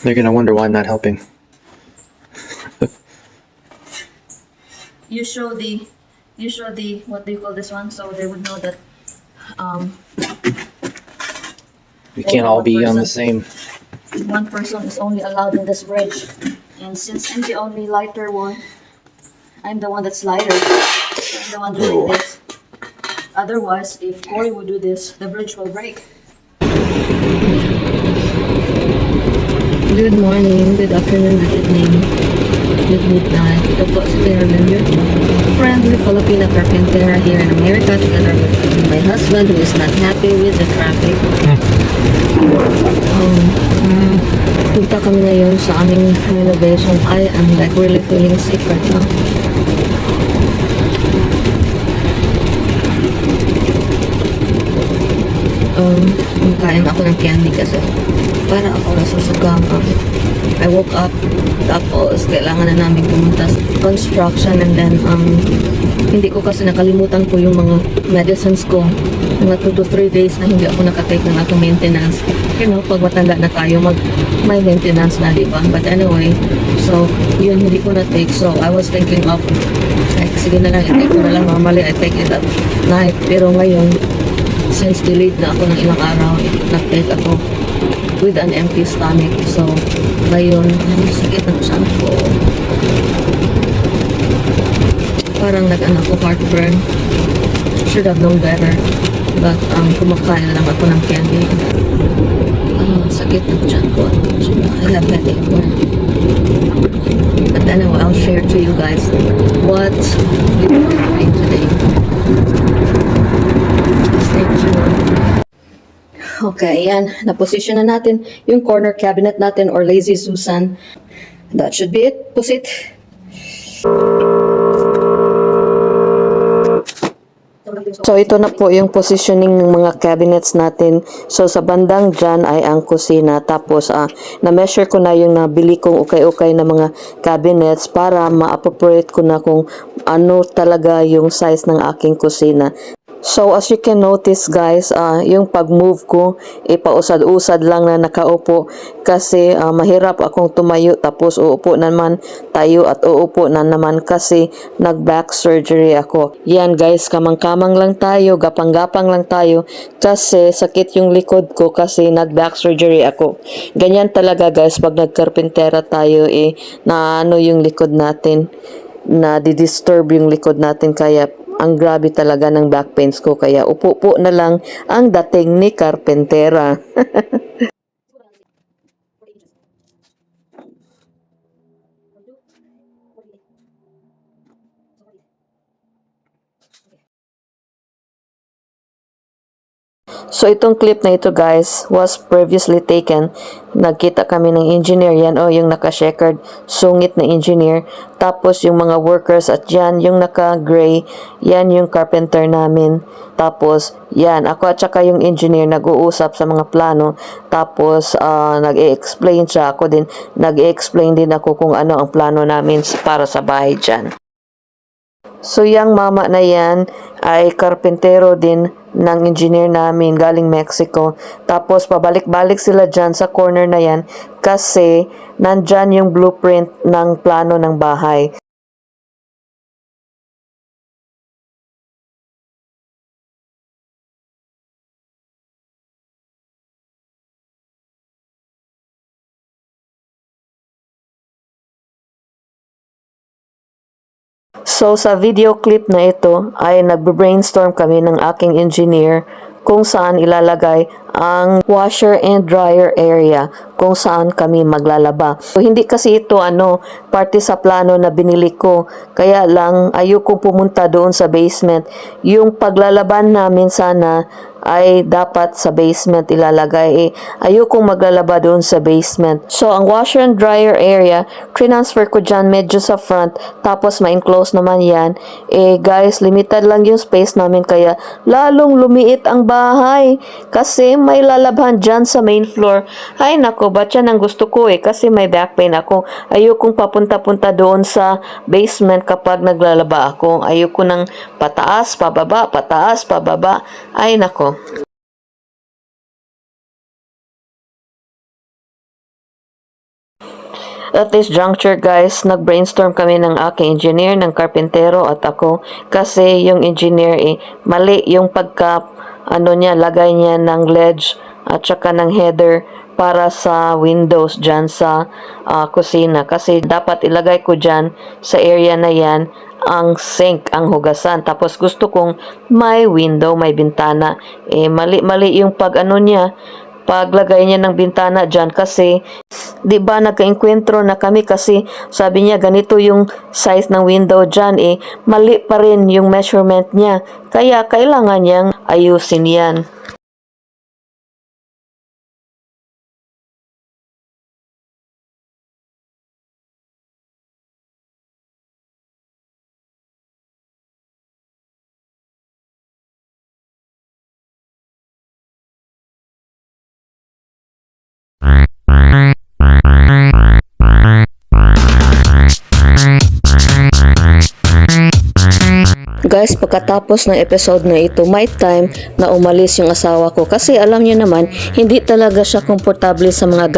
They're gonna wonder why I'm not helping. You show the what do you call this one, so they would know that We can't all be on the same. one person is only allowed in this bridge. And since I'm the only lighter one, I'm the one that's lighter. I'm the one doing this. Otherwise, if Corey would do this, the bridge will break. Good morning, good afternoon, good evening, good midnight. Ito po si Carolyn, your friendly Filipina carpenter here in America, together with my husband who is not happy with the traffic. Punta kami ngayon sa aming renovation. I am like really feeling sick right now. Kain ako ng candy kasi para ako nasusugang. I woke up, tapos kailangan na namin pumunta sa construction, and then hindi ko kasi nakalimutan ko yung mga medicines ko. Mga 2 to 3 days na hindi ako nakatake ng aking maintenance. You know, pag matanda na tayo, may maintenance na, diba? But anyway, so yun, hindi ko na-take. So I was thinking of, like, sige na lang, i-take ko na lang. Normally, I take it at night. Pero ngayon, since delayed na ako ng ilang araw, nag-take ako with an empty stomach. So, ngayon, sakit ng tiyan ko. Parang nag-ano ko, heartburn. Should have known better. But, kumakain lang ako ng candy. Sakit ng tiyan ko. I have headache. But anyway, I'll share to you guys what we will be doing today. Stay tuned. Okay, ayan. Na-position na natin yung corner cabinet natin or Lazy Susan. That should be it. Pusit. So, ito na po yung positioning ng mga cabinets natin. So, sa bandang dyan ay ang kusina. Tapos, na-measure ko na yung nabili kong ukay-ukay na mga cabinets para ma-appropriate ko na kung ano talaga yung size ng aking kusina. So, as you can notice guys, yung pag-move ko, pausad-usad lang na nakaupo kasi mahirap akong tumayo tapos uupo naman tayo at uupo na naman kasi nag-back surgery ako. Yan guys, kamang-kamang lang tayo, gapang-gapang lang tayo kasi sakit yung likod ko kasi nag-back surgery ako. Ganyan talaga guys, pag nagkarpintera tayo, na ano yung likod natin, na di-disturb yung likod natin, kaya ang grabe talaga ng back pains ko, kaya upo-upo na lang ang dating ni karpentera. So, itong clip na ito guys was previously taken. Nagkita kami ng engineer, yan yung naka-checkered sungit na engineer. Tapos yung mga workers at yan yung naka-gray, yan yung carpenter namin. Tapos yan, ako at saka yung engineer nag-uusap sa mga plano. Tapos nag-i-explain siya, ako din nag-i-explain din ako kung ano ang plano namin para sa bahay dyan. So, yung mama na yan ay karpentero din ng engineer namin galing Mexico. Tapos, pabalik-balik sila dyan sa corner na yan kasi nandyan yung blueprint ng plano ng bahay. So, sa video clip na ito ay nagbe-brainstorm kami ng aking engineer kung saan ilalagay ang washer and dryer area kung saan kami maglalaba. So, hindi kasi ito parte sa plano na binili ko. Kaya lang ayoko pumunta doon sa basement. Yung paglalaban namin sana ay dapat sa basement ilalagay. Ayokong maglalaba doon sa basement. So, ang washer and dryer area, transfer ko dyan medyo sa front, tapos ma-enclose naman yan. Guys, limited lang yung space namin, kaya lalong lumiit ang bahay. Kasi may lalabhan dyan sa main floor. Ay nako, ba't yan ang gusto ko kasi may back pain ako. Ayokong papunta-punta doon sa basement kapag naglalaba ako. Ayoko ng pataas, pababa. Ay nako. at this juncture guys, nag-brainstorm kami ng aking engineer, ng karpentero at ako kasi yung engineer mali yung lagay niya ng ledge at saka ng header para sa windows dyan sa kusina kasi dapat ilagay ko dyan sa area na yan ang sink, ang hugasan. Tapos gusto kong may window, may bintana. Mali yung paglagay niya ng bintana dyan kasi 'di ba nagkaengkwentro na kami kasi sabi niya ganito yung size ng window dyan mali pa rin yung measurement niya kaya kailangan niyang ayusin yan. Guys, pagkatapos ng episode na ito, may time na umalis yung asawa ko kasi alam niyo naman, hindi talaga siya komportable sa mga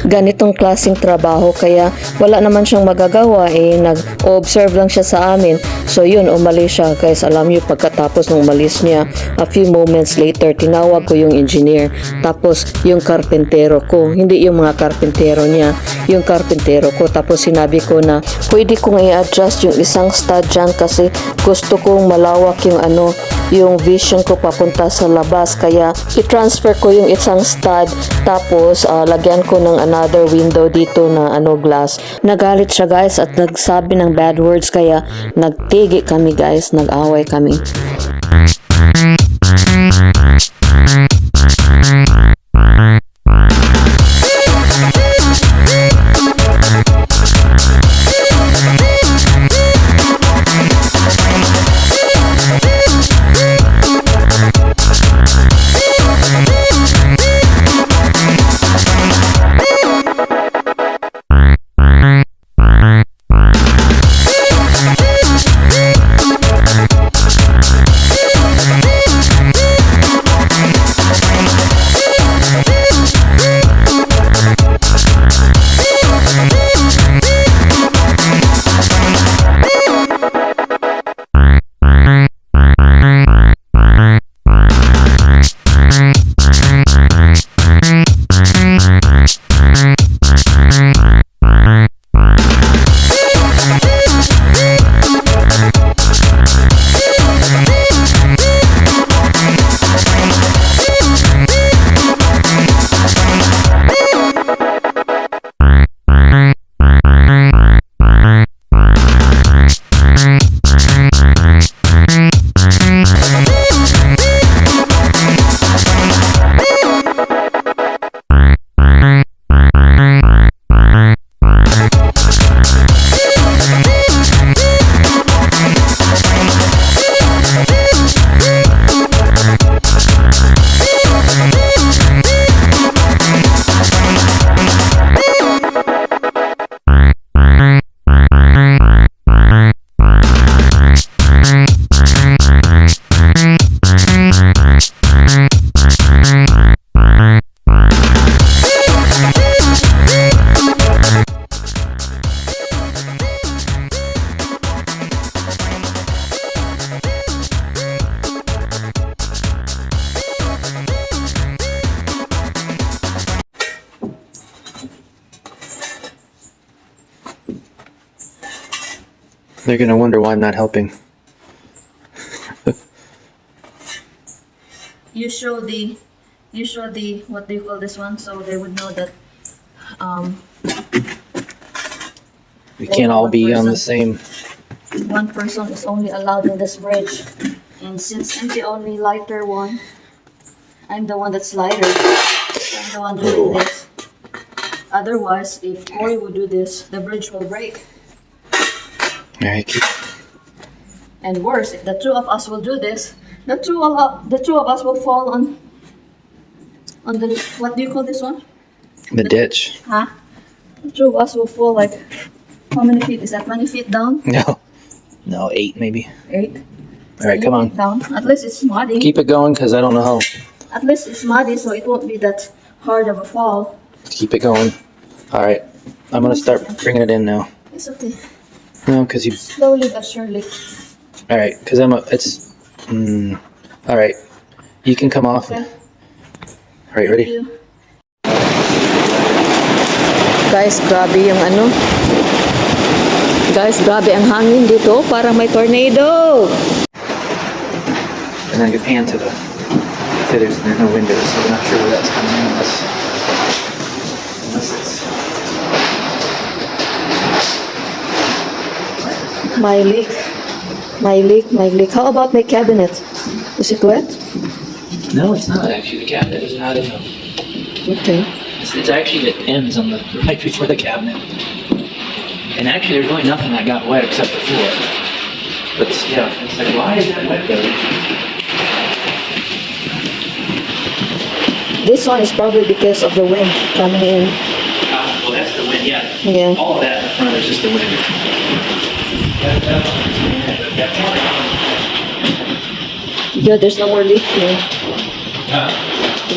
ganitong klaseng trabaho kaya wala naman siyang magagawa nag-observe lang siya sa amin. So yun, umalis siya guys. Alam niyo, pagkatapos ng umalis niya, a few moments later, tinawag ko yung engineer. Tapos yung karpentero ko, hindi yung mga karpentero niya, yung karpentero ko. Tapos sinabi ko na pwede kong i-adjust yung isang stud dyan kasi gusto kong malawak yung vision ko papunta sa labas kaya i-transfer ko yung isang stud tapos lagyan ko ng another window dito na glass. Nagalit siya guys at nagsabi ng bad words kaya nagtigi kami guys, nag-away kami. They're gonna wonder why I'm not helping. You show the what do you call this one so they would know that We can't all be on the same. one person is only allowed in this bridge. And since I'm the only lighter one, I'm the one that's lighter. I'm the one doing this. Otherwise, if Corey would do this, the bridge will break. Alright, And worse, if the two of us will do this, the two of us will fall on the, what do you call this one? the ditch. Huh? The two of us will fall like, how many feet? Is that 20 feet down? No, 8 maybe. 8? Alright, come on. Down. At least it's muddy. Keep it going because I don't know how. At least it's muddy, so it won't be that hard of a fall. Keep it going. Alright. I'm gonna start bringing it in now. It's okay. No, because you. Slowly but surely. All right, because it's. All right, you can come off. Okay. All right, ready? Guys, grabe yung ano. Guys, grabe ang hangin dito. Parang may tornado. And then you pan to the. See, there's no windows, so I'm not sure where that's coming in unless it's. My leak. My leak. How about my cabinet? Is it wet? No, it's not actually. The cabinet is not in the. Okay. It's actually it ends on the right before the cabinet. And actually, there's really nothing that got wet except the floor. But yeah, it's like, why is that wet though? This one is probably because of the wind coming in. Well, that's the wind. Yeah. Yeah. All of that in the front is just the wind. Yeah, there's no more leak here.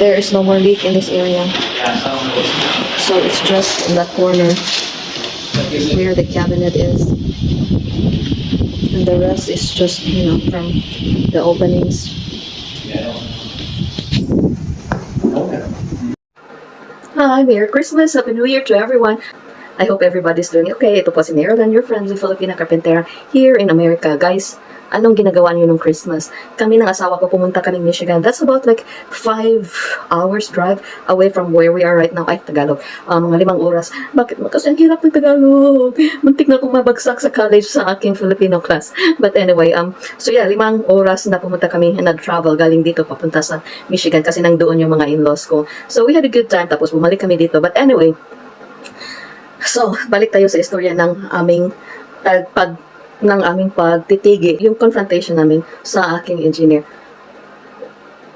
There is no more leak in this area. Yeah, so I don't know what's So it's just in that corner where the cabinet is. And the rest is just, from the openings. Yeah, I don't know. Okay. Hi, Merry Christmas, Happy New Year to everyone. I hope everybody's doing okay. Ito po si Marilyn, your friendly Filipina carpenter here in America. Guys, anong ginagawa niyo nung Christmas? Kami ng asawa ko pumunta kaming Michigan. That's about like 5 hours drive away from where we are right now. Ay, Tagalog. Mga 5 oras. Bakit? Kasi ang hirap ng Tagalog. Muntik na akong mabagsak sa college sa aking Filipino class. But anyway, so yeah, 5 oras na pumunta kami and nag-travel galing dito papunta sa Michigan kasi nang doon yung mga in-laws ko. So we had a good time tapos bumalik kami dito. But anyway, so balik tayo sa istorya ng aming pagtitigi, yung confrontation namin sa aking engineer.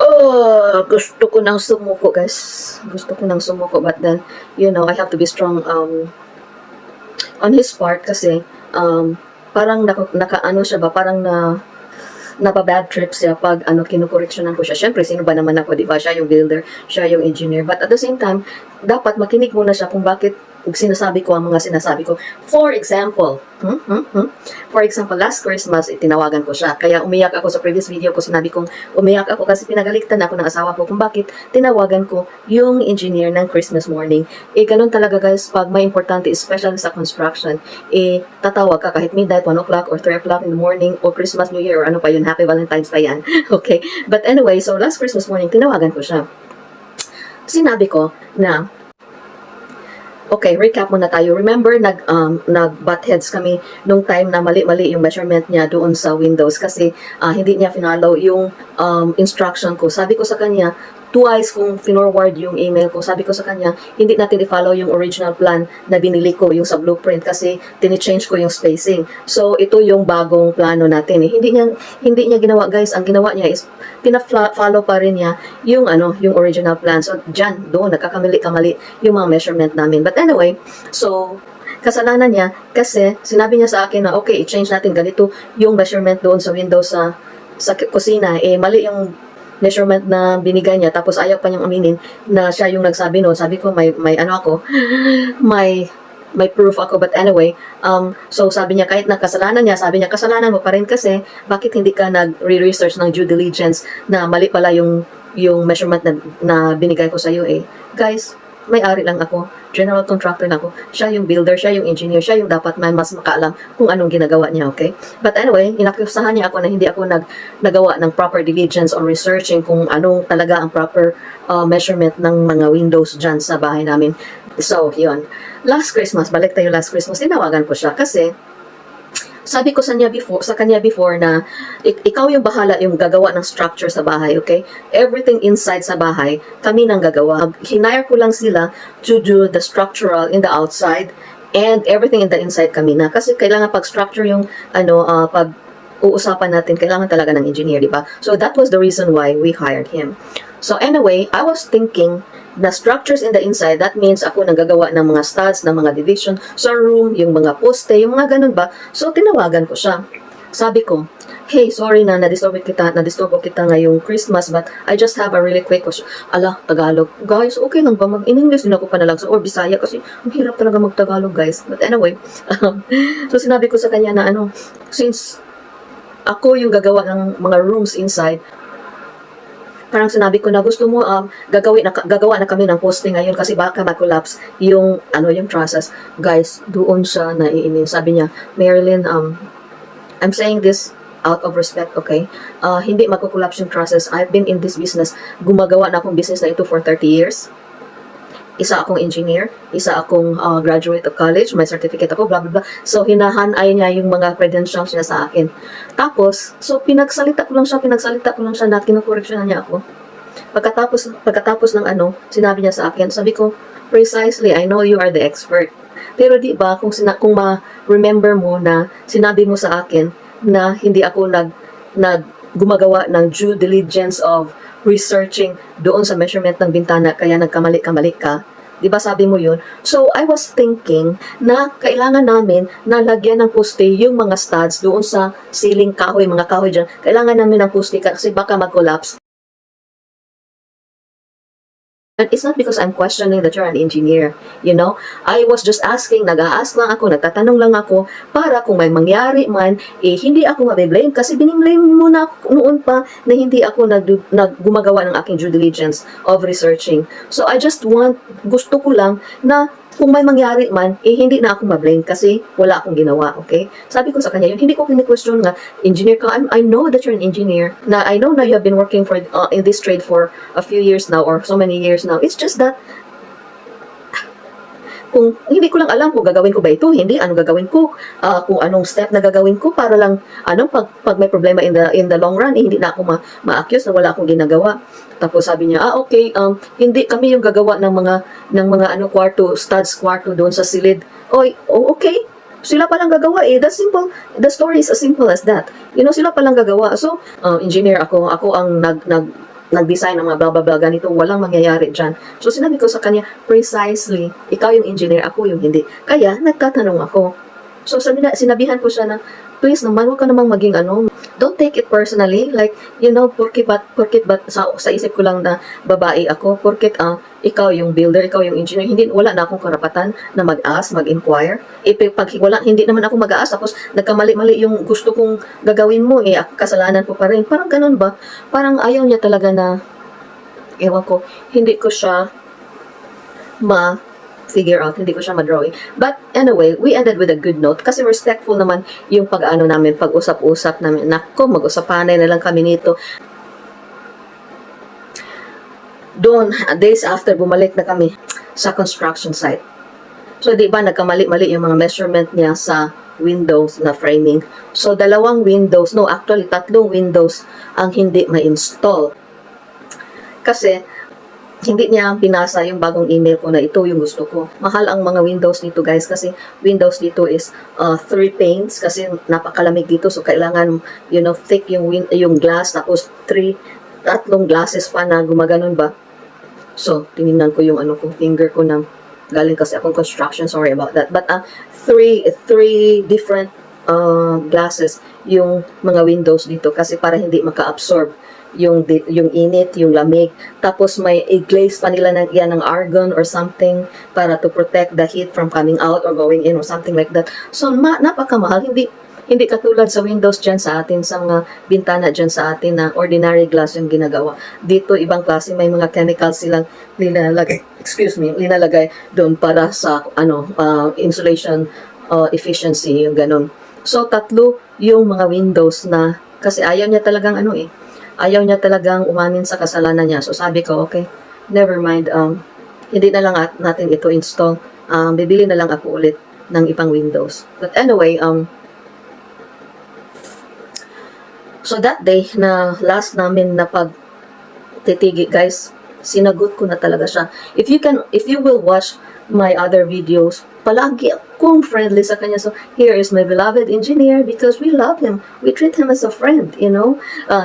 Oh, gusto ko nang sumuko, guys. Gusto ko nang sumuko, but then, I have to be strong on his part kasi parang nakaano siya ba, parang napa-bad trip siya pag kinukoreksyonan ko siya. Siyempre, sino ba naman ako, di ba? Siya yung builder, siya yung engineer. But at the same time, dapat makinig muna siya kung bakit sinasabi ko ang mga sinasabi ko. For example, last Christmas, tinawagan ko siya. Kaya umiyak ako sa previous video ko. Sinabi kong umiyak ako kasi pinagaliktan ako ng asawa ko kung bakit tinawagan ko yung engineer ng Christmas morning. Ganun talaga guys, pag may importante, especially sa construction, tatawag ka kahit midnight, 1 o'clock or 3 o'clock in the morning, or Christmas, New Year, or ano pa yun, Happy Valentine's pa yan. Okay? But anyway, so last Christmas morning, tinawagan ko siya. Sinabi ko na, okay, recap muna tayo. Remember, nag-butt heads kami nung time na mali-mali yung measurement niya doon sa Windows kasi hindi niya finalo yung instruction ko. Sabi ko sa kanya, twice kung finorward yung email ko, sabi ko sa kanya, hindi natin i-follow yung original plan na binili ko, yung sa blueprint kasi tini-change ko yung spacing. So, ito yung bagong plano natin. Hindi niya ginawa, guys. Ang ginawa niya is, pina-follow pa rin niya yung original plan. So, doon, nagkakamali-kamali yung mga measurement namin. But anyway, so, kasalanan niya kasi sinabi niya sa akin na, okay, i-change natin ganito yung measurement doon sa Windows sa kusina. Mali yung measurement na binigay niya, tapos ayaw pa niyang aminin na siya yung nagsabi noon. Sabi ko, may proof ako. But anyway, so sabi niya, kahit na kasalanan niya, sabi niya, kasalanan mo pa rin kasi, bakit hindi ka nag-research ng due diligence na mali pala yung measurement na binigay ko sa iyo Guys, may-ari lang ako, general contractor lang ako, siya yung builder, siya yung engineer, siya yung dapat mas makaalam kung anong ginagawa niya, okay? But anyway, inakusahan niya ako na hindi ako nagawa ng proper diligence or researching kung anong talaga ang proper measurement ng mga windows dyan sa bahay namin. So, yun. Last Christmas, balik tayo last Christmas, tinawagan ko siya kasi sabi ko sa kanya before na ikaw yung bahala yung gagawa ng structure sa bahay, okay? Everything inside sa bahay, kami nang gagawa. Hinire ko lang sila to do the structural in the outside and everything in the inside kami na. Kasi kailangan pag-structure yung pag uusapan natin, kailangan talaga ng engineer, di ba? So that was the reason why we hired him. So anyway, I was thinking na structures in the inside, that means ako nang gagawa ng mga studs, ng mga division sa room, yung mga poste, yung mga ganun ba. So tinawagan ko siya. Sabi ko, hey, sorry na na-disturbo kita ngayong Christmas, but I just have a really quick question. Ala, Tagalog. Guys, okay lang ba? In-English din ako panalagsa or Bisaya kasi ang hirap talaga mag-Tagalog, guys. But anyway, so sinabi ko sa kanya na since ako yung gagawa ng mga rooms inside, parang sinabi ko na gusto mo gagawa na kami ng posting ngayon kasi baka mag-collapse yung yung trusses. Guys, doon siya naiinis. Sabi niya, Marilyn, I'm saying this out of respect, okay? Hindi magko-collapse yung trusses. I've been in this business. Gumagawa na akong business na ito for 30 years. Isa akong engineer, isa akong graduate of college, may certificate ako, blah, blah, blah. So, hinahanay niya yung mga credentials niya sa akin. Tapos, so, pinagsalita ko lang siya na kinukorreksyonan niya ako. Pagkatapos ng sinabi niya sa akin, sabi ko, precisely, I know you are the expert. Pero di ba, kung ma-remember mo na sinabi mo sa akin na hindi ako gumagawa ng due diligence of researching doon sa measurement ng bintana, kaya nagkamali-kamali ka. Di ba sabi mo yun? So, I was thinking na kailangan namin na lagyan ng poste yung mga studs doon sa ceiling kahoy, mga kahoy dyan. Kailangan namin ng poste kasi baka mag-collapse. And it's not because I'm questioning that you're an engineer, you know? I was just asking, nag-a-ask lang ako, nagtatanong lang ako, para kung may mangyari man, hindi ako mabiblame kasi biniblame mo na noon pa na hindi ako gumagawa ng aking due diligence of researching. So I just gusto ko lang na kung may mangyari man, hindi na ako mablame kasi wala akong ginawa, okay? Sabi ko sa kanya, hindi ko kini-question nga, engineer ka, I know that you're an engineer, na I know na you have been working for in this trade for a few years now, or so many years now. It's just that, kung hindi ko lang alam kung gagawin ko ba ito, hindi, anong gagawin ko, kung anong step na gagawin ko para lang, pag may problema in the long run, hindi na ako ma-accuse na wala akong ginagawa. Tapos sabi niya, okay, hindi kami yung gagawa ng mga studs kwarto doon sa silid. Okay. Sila palang gagawa eh. That's simple. The story is as simple as that. You know, sila palang gagawa. So, engineer ako ang nag-design ng mga blah blah blah ganito, walang mangyayari dyan. So, sinabi ko sa kanya, precisely, ikaw yung engineer, ako yung hindi. Kaya, nagtatanong ako. So, sinabihan ko siya na, please naman, huwag ka namang maging don't take it personally, like, you know, porkit bat sa isip ko lang na babae ako, porkit ikaw yung builder, ikaw yung engineer, wala na akong karapatan na mag-ask, mag-inquire. Pag hindi naman ako mag-ask, tapos nagkamali-mali yung gusto kong gagawin mo, kasalanan ko pa rin. Parang ganun ba? Parang ayaw niya talaga na, ewan ko, hindi ko siya figure out, hindi ko siya ma-drawing. But anyway, we ended with a good note kasi respectful naman yung namin, pag-usap-usap namin. Nako, mag-usapanay na lang kami nito. Doon, days after, bumalik na kami sa construction site. So, di ba, nagkamali-mali yung mga measurement niya sa windows na framing. So, 2 windows, actually 3 windows ang hindi ma-install. Kasi, hindi niya pinasa yung bagong email ko na ito yung gusto ko. Mahal ang mga windows dito, guys, kasi windows dito is 3 panes kasi napakalamig dito, so kailangan, you know, thick yung glass, tapos 3 glasses pa na gumaganon ba. So, tinignan ko yung finger ko na galing kasi akong construction, sorry about that. But 3 different glasses yung mga windows dito kasi para hindi maka-absorb yung init, yung lamig. Tapos may i-glaze pa nila ng argon or something para to protect the heat from coming out or going in or something like that. So, napakamahal. Hindi katulad sa windows dyan sa atin, sa mga bintana dyan sa atin na ordinary glass yung ginagawa. Dito, ibang klase, may mga chemicals silang linalagay doon para sa insulation efficiency, yung ganun. So, 3 yung mga windows na, kasi ayaw niya talagang ayaw niya talagang umamin sa kasalanan niya. So sabi ko, okay, never mind, hindi na lang natin ito install. Bibili na lang ako ulit ng ibang windows. But anyway, so that day na last namin na pagtitigi, guys, sinagot ko na talaga siya. If you will watch my other videos, palagi akong friendly sa kanya. So, here is my beloved engineer because we love him. We treat him as a friend, you know.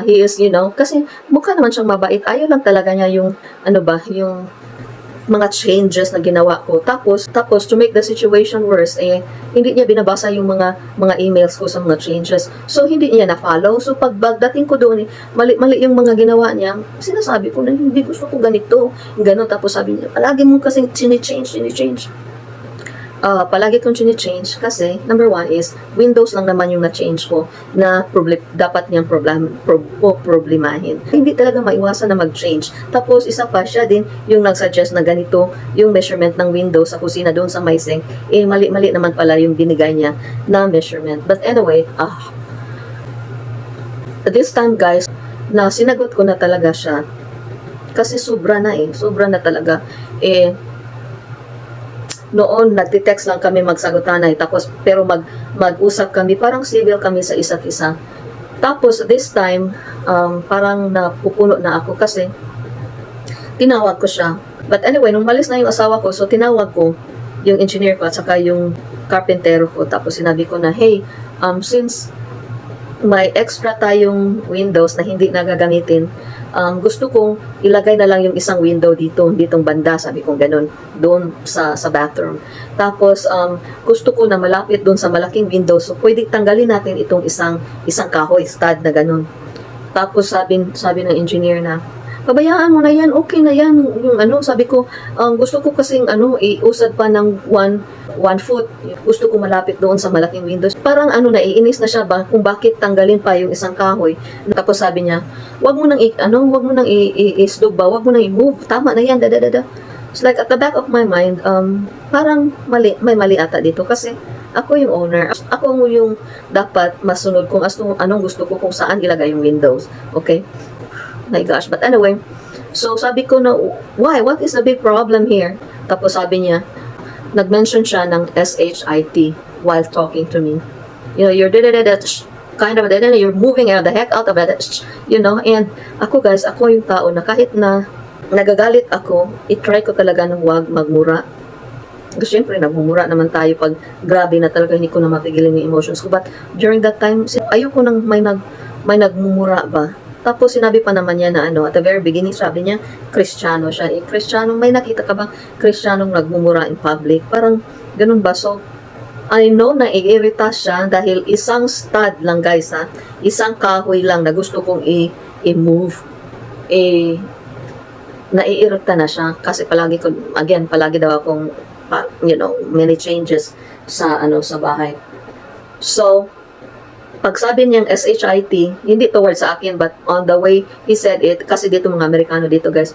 He is, you know, kasi mukha naman siyang mabait. Ayaw lang talaga niya yung, mga changes na ginawa ko. Tapos to make the situation worse, hindi niya binabasa yung mga emails ko sa mga changes. So, hindi niya na-follow. So, pagdating ko doon, mali yung mga ginawa niya. Sinasabi ko na hindi gusto ko ganito. Ganon. Tapos sabi niya, palagi mo kasing change. Palagi kong change kasi number one is Windows lang naman yung na-change ko na dapat niyang problemahin. Hindi talaga maiwasan na mag-change. Tapos isa pa siya din yung nag-suggest na ganito yung measurement ng Windows sa kusina doon sa my sink. Mali naman pala yung binigay niya na measurement. But anyway, this time guys, na sinagot ko na talaga siya kasi sobra na talaga. Noon, nagte-text lang kami magsagutan tapos pero mag-usap kami, parang civil kami sa isa't isa. Tapos this time, parang napupuno na ako kasi tinawag ko siya. But anyway, nung malis na yung asawa ko, so tinawag ko yung engineer ko at saka yung carpentero ko. Tapos sinabi ko na, hey, since may extra tayong windows na hindi nagagamitin, gusto kong ilagay na lang yung isang window ditong banda, sabi kong ganun, doon sa bathroom. Tapos, gusto ko na malapit doon sa malaking window, so pwede tanggalin natin itong isang kahoy, stud na ganun. Tapos, sabi ng engineer na, pabayaan mo na yan, okay na yan, yung sabi ko, gusto ko kasing iusad pa ng one foot. Gusto ko malapit doon sa malaking windows. Parang naiinis na siya kung bakit tanggalin pa yung isang kahoy. Tapos sabi niya, wag mo nang i-slog ba, wag mo nang i-move. Tama na yan, It's like at the back of my mind, parang may mali ata dito kasi ako yung owner. Ako yung dapat masunod kung anong gusto ko kung saan ilagay yung windows. Okay? My gosh. But anyway, so sabi ko na, why? What is the big problem here? Tapos sabi niya, nag-mention siya ng SHIT while talking to me. You're kind of you're moving the heck out of it, and ako guys, ako yung tao na kahit na nagagalit ako, i-try ko talaga na huwag magmura. Kasi syempre, nagmumura naman tayo pag grabe na talaga, hindi ko na mapigilin yung emotions ko. But during that time, ayoko nang may nagmumura ba. Tapos sinabi pa naman niya na at the very beginning, sabi niya, Kristiyano siya. Kristiyano, may nakita ka bang Kristiyanong nagmumura in public? Parang ganun ba? So, I know na iirita siya dahil isang stud lang guys isang kahoy lang na gusto kong i-move. Naiirita na siya kasi palagi daw akong many changes sa bahay. So, pag sabi niyang SHIT, hindi towards sa akin, but on the way he said it, kasi dito mga Amerikano dito guys,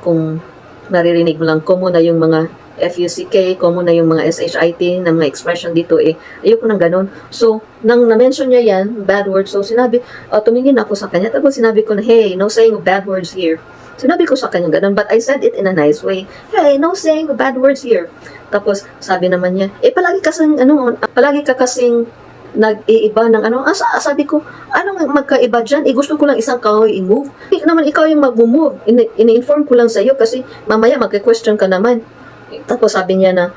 kung naririnig mo lang, common na yung mga FUCK, common na yung mga SHIT na mga expression dito ayoko nang ganun. So, nang na-mention niya yan, bad words, so sinabi, tumingin ako sa kanya, tapos sinabi ko na, hey, no saying of bad words here. Sinabi ko sa kanya ganun, but I said it in a nice way. Hey, no saying of bad words here. Tapos, sabi naman niya, palagi ka kasing nag-iiba ng sabi ko, anong magkaiba dyan? Gusto ko lang isang kahoy i-move. Hindi naman ikaw yung mag-move. Ini-inform ko lang sa iyo kasi mamaya magka-question ka naman. Tapos sabi niya na,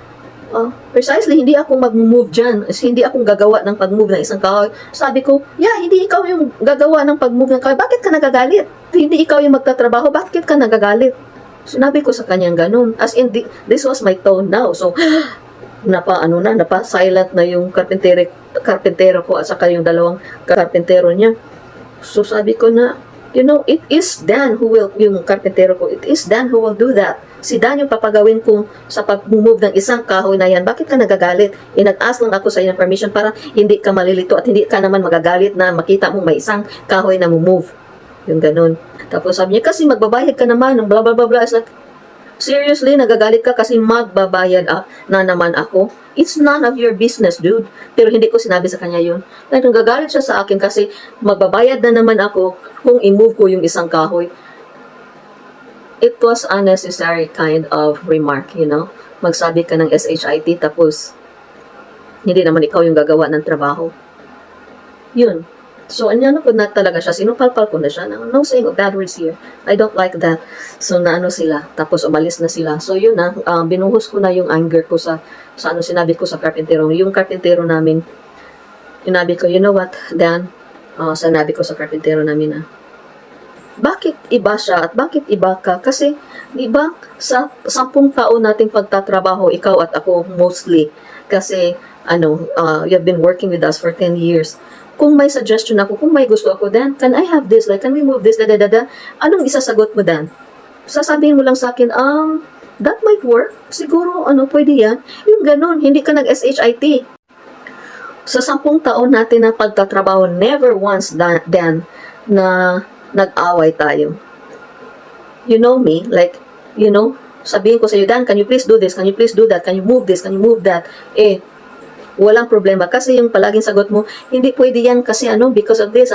precisely, hindi ako mag-move dyan. Hindi ako gagawa ng pag-move ng isang kahoy. Sabi ko, hindi ikaw yung gagawa ng pag-move ng kahoy. Bakit ka nagagalit? Hindi ikaw yung magtatrabaho. Bakit ka nagagalit? Sinabi ko sa kanyang ganun. As in, this was my tone now. So, napa-silent na yung karpentero ko at saka yung dalawang karpentero niya. So sabi ko na, it is Dan who will, yung karpentero ko, it is Dan who will do that. Si Dan yung papagawin ko sa pag-move ng isang kahoy na yan. Bakit ka nagagalit? Nag-ask lang ako sa iyo ng permission para hindi ka malilito at hindi ka naman magagalit na makita mo may isang kahoy na move. Yung ganun. Tapos sabi niya, kasi magbabayad ka naman ng blah blah blah blah. Seriously, nagagalit ka kasi magbabayad na naman ako? It's none of your business, dude. Pero hindi ko sinabi sa kanya yun. Nagagalit siya sa akin kasi magbabayad na naman ako kung i-move ko yung isang kahoy. It was unnecessary kind of remark, Magsabi ka ng SHIT tapos hindi naman ikaw yung gagawa ng trabaho. Yun. So, ko na talaga siya. Sinupalpal ko na siya. No saying of bad words here. I don't like that. So, sila. Tapos, umalis na sila. So, yun na. Binuhos ko na yung anger ko sa sinabi ko sa karpentero. Yung karpentero namin, sinabi ko, you know what, Dan? Sinabi ko sa karpentero namin bakit iba siya at bakit iba ka? Kasi, di ba, sa 10 taon nating pagtatrabaho, ikaw at ako mostly, kasi, you have been working with us for 10 years. Kung may suggestion ako, kung may gusto ako, Dan, can I have this? Like, can we move this? Anong isasagot mo, Dan? Sasabihin mo lang sa akin, that might work. Siguro, pwede yan. Yung ganun, hindi ka nag-SHIT. Sa 10 taon natin na pagtatrabaho, never once, Dan, na nag-away tayo. You know me, like, sabihin ko sa iyo, Dan, can you please do this? Can you please do that? Can you move this? Can you move that? Walang problema. Kasi yung palaging sagot mo, hindi pwede yan kasi because of this,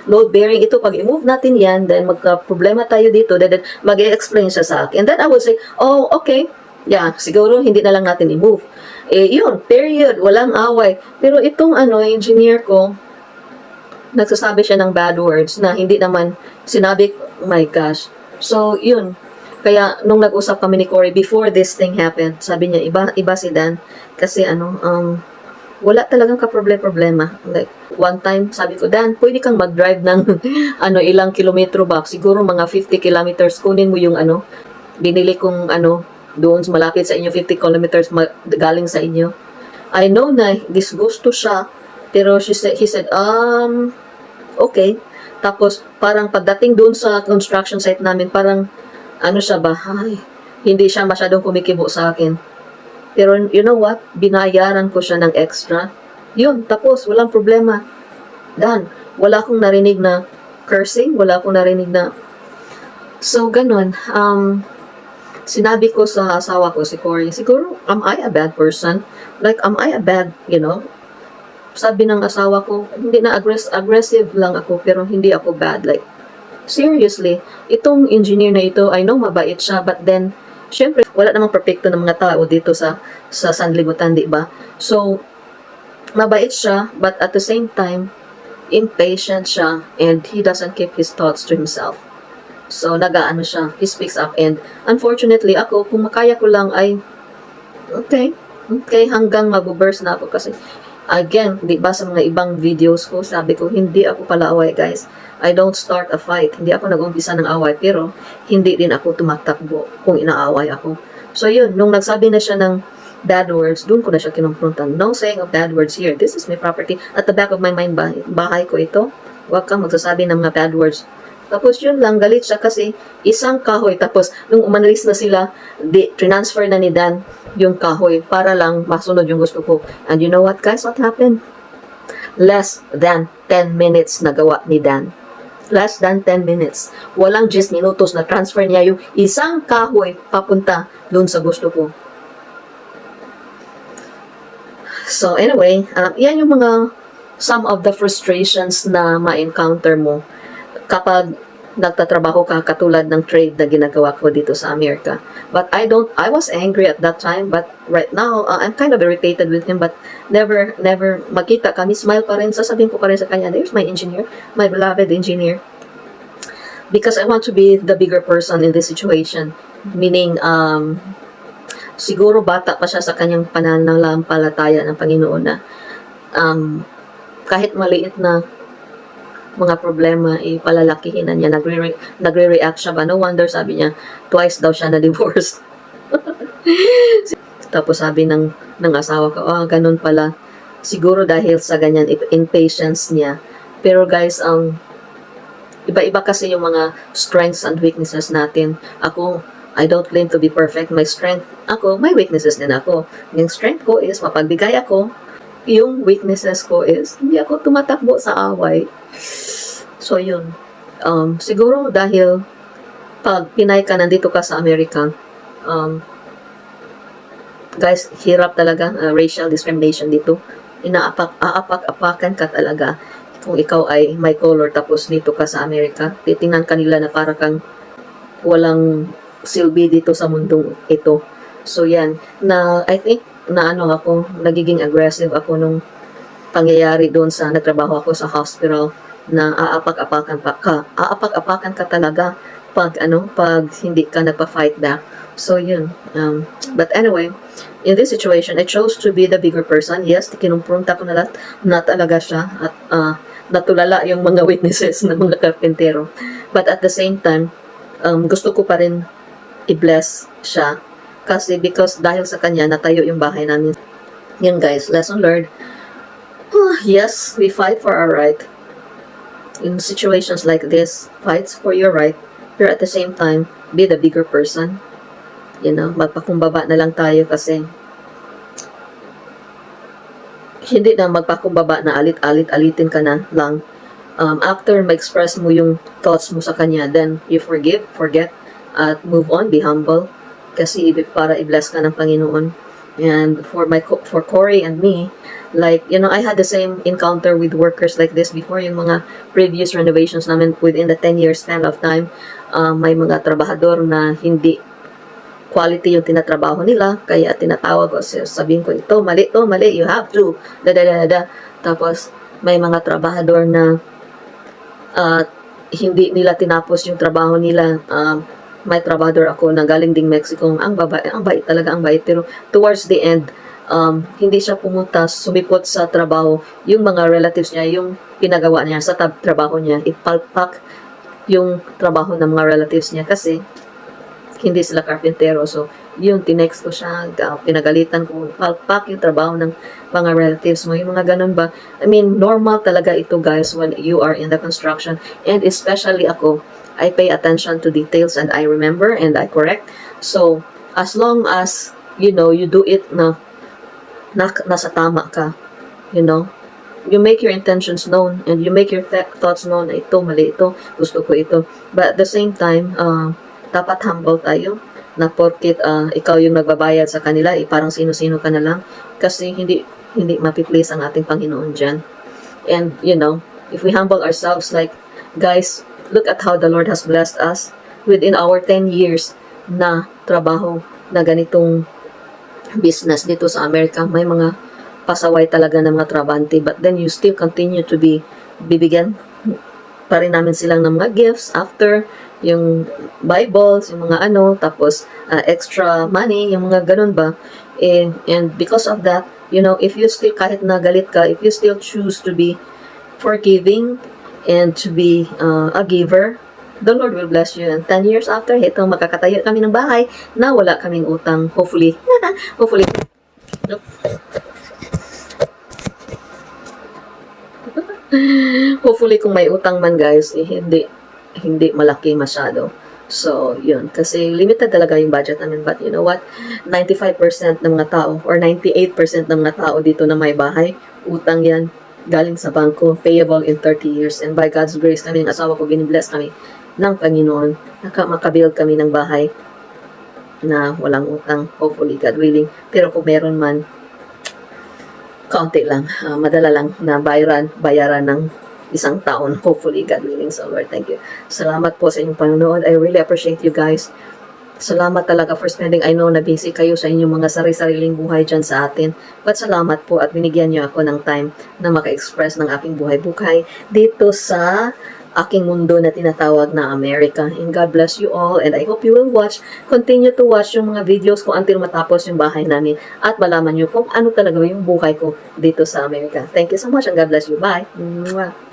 load bearing ito, pag i-move natin yan, then magka-problema tayo dito, then mag-e-explain siya sa akin. And then I would say, oh, okay, yeah, siguro hindi na lang natin i-move. Yun, period, walang away. Pero itong engineer ko, nagsasabi siya ng bad words na hindi naman sinabi, oh my gosh. So, yun. Kaya, nung nag-usap kami ni Cory, before this thing happened, sabi niya, iba si Dan. Kasi, wala talagang ka-problema. Like, one time, sabi ko, Dan, pwede kang mag-drive ng, ilang kilometro ba? Siguro mga 50 kilometers. Kunin mo yung, binili kong, doon malapit sa inyo, 50 kilometers galing sa inyo. I know na disgusto siya, pero he said, okay. Tapos, parang pagdating doon sa construction site namin, parang, siya ba, hindi siya masyadong kumikibo sa akin. Pero, you know what? Binayaran ko siya ng extra. Yun, tapos, walang problema. Dan, wala akong narinig na cursing, wala akong narinig na, so, ganun, sinabi ko sa asawa ko, si Cory, siguro, am I a bad person? Like, am I a bad, Sabi ng asawa ko, hindi na aggressive lang ako, pero hindi ako bad. Like, seriously, itong engineer na ito, I know mabait siya, but then, syempre, wala namang perfecto ng mga tao dito sa sanlibutan, di ba? So, mabait siya, but at the same time, impatient siya, and he doesn't keep his thoughts to himself. So, nagaano siya. He speaks up. And, unfortunately, ako, kung makaya ko lang ay, okay, hanggang mag-burst na ako. Kasi, again, di ba sa mga ibang videos ko, sabi ko, hindi ako pala away, guys. I don't start a fight. Hindi ako nag-umpisa ng away. Pero, hindi din ako tumatakbo kung inaaway ako. So, yun, nung nagsabi na siya ng bad words, doon ko na siya kinumprontan. No saying of bad words here. This is my property. At the back of my mind, bahay ko ito. Huwag kang magsasabi ng mga bad words. Tapos yun lang, galit siya kasi isang kahoy. Tapos, nung umalis na sila, transfer na ni Dan yung kahoy para lang masunod yung gusto ko. And you know what, guys? What happened? Less than 10 minutes nagawa ni Dan. Less than 10 minutes. Walang 10 minutos na transfer niya yung isang kahoy papunta dun sa gusto ko. So, anyway, yan yung mga some of the frustrations na ma-encounter mo kapag nagtatrabaho ka katulad ng trade na ginagawa ko dito sa Amerika. But I was angry at that time, but right now, I'm kind of irritated with him, but never magkita kami, smile pa rin, sasabihin ko pa rin sa kanya, there's my engineer, my beloved engineer. Because I want to be the bigger person in this situation. Meaning, siguro bata pa siya sa kanyang pananampalataya ng Panginoon na kahit maliit na mga problema, palalakihin na niya, nagre-react siya ba? No wonder, sabi niya, twice daw siya na-divorced. Tapos sabi ng asawa ko, ganun pala. Siguro dahil sa ganyan, impatience niya. Pero guys, iba-iba kasi yung mga strengths and weaknesses natin. Ako, I don't claim to be perfect. My strength, may weaknesses din ako. Yung strength ko is, mapagbigay ako. Yung weaknesses ko is, hindi ako tumatakbo sa away. So, yun. Siguro dahil pag Pinay ka, nandito ka sa Amerika, guys, hirap talaga, racial discrimination dito. Aapak-apakan ka talaga kung ikaw ay may color tapos dito ka sa Amerika. Titingnan kanila na para kang walang silbi dito sa mundong ito. So, yan. I think, nagiging aggressive ako nung pangyayari doon sa nagtrabaho ako sa hospital na aapak-apakan ka talaga pag hindi ka nagpa-fight back. So, yun. But anyway, in this situation, I chose to be the bigger person. Yes, kinumpronta ko na talaga siya at natulala yung mga witnesses ng mga karpentero. But at the same time, gusto ko pa rin i-bless siya. Kasi because dahil sa kanya, natayo yung bahay namin. Yun guys, lesson learned. Yes, we fight for our right. In situations like this, fights for your right. Pero at the same time, be the bigger person. You know, magpakumbaba na lang tayo kasi hindi na magpakumbaba na alitin ka na lang. After ma-express mo yung thoughts mo sa kanya, then you forgive, forget, at move on, be humble. Kasi para i-bless ka ng Panginoon. And for Corey and me, like, you know, I had the same encounter with workers like this before. Yung mga previous renovations namin within the 10 years span of time, may mga trabahador na hindi quality yung tinatrabaho nila, kaya tinatawag ko, sabihin ko, ito mali, you have to, Tapos, may mga trabahador na hindi nila tinapos yung trabaho nila. May trabahador ako na galing ding Mexico, ang bait talaga, ang bait. Pero towards the end, hindi siya pumunta, sumipot sa trabaho. Yung mga relatives niya, yung pinagawa niya sa trabaho niya, ipalpak yung trabaho ng mga relatives niya kasi hindi sila karpintero. So, yun, tinext ko siya, pinagalitan ko, palpak yung trabaho ng mga relatives mo, yung mga ganun ba. I mean, normal talaga ito guys when you are in the construction. And especially ako, I pay attention to details and I remember and I correct. So, as long as, you know, you do it nasa tama ka, you know, you make your intentions known and you make your thoughts known na ito, mali ito, gusto ko ito. But at the same time, dapat humble tayo na porkit ikaw yung nagbabayad sa kanila, parang sino-sino ka na lang kasi hindi mapi-please ang ating Panginoon dyan. And, you know, if we humble ourselves, like, guys, look at how the Lord has blessed us within our 10 years na trabaho na ganitong business dito sa Amerika. May mga pasaway talaga ng mga trabante, but then you still continue to bibigyan pa rin namin silang ng mga gifts after yung Bibles, yung mga tapos extra money, yung mga ganun ba. And because of that, you know, if you still, kahit na galit ka, if you still choose to be forgiving and to be a giver, the Lord will bless you. And 10 years after, ito, makakatayo kami ng bahay na wala kaming utang, hopefully. Hopefully. Nope. Hopefully, kung may utang man guys, hindi malaki masyado. So, yun. Kasi limited talaga yung budget namin. But you know what? 95% ng mga tao or 98% ng mga tao dito na may bahay, utang yan. Galing sa bangko, payable in 30 years. And by God's grace, kami ng asawa ko, binibless kami ng Panginoon. Makabuild kami ng bahay na walang utang, hopefully, God willing. Pero kung meron man, kaunti lang, madala lang na bayaran ng isang taon, hopefully, God willing. So, Lord, thank you. Salamat po sa inyong panonood. I really appreciate you guys. Salamat talaga for spending. I know na busy kayo sa inyong mga sari-sariling buhay dyan sa atin. But salamat po at binigyan niyo ako ng time na maka-express ng aking buhay-buhay dito sa aking mundo na tinatawag na Amerika. And God bless you all. And I hope you will continue to watch yung mga videos ko until matapos yung bahay namin. At malaman niyo kung ano talaga yung buhay ko dito sa Amerika. Thank you so much and God bless you. Bye! Mwah.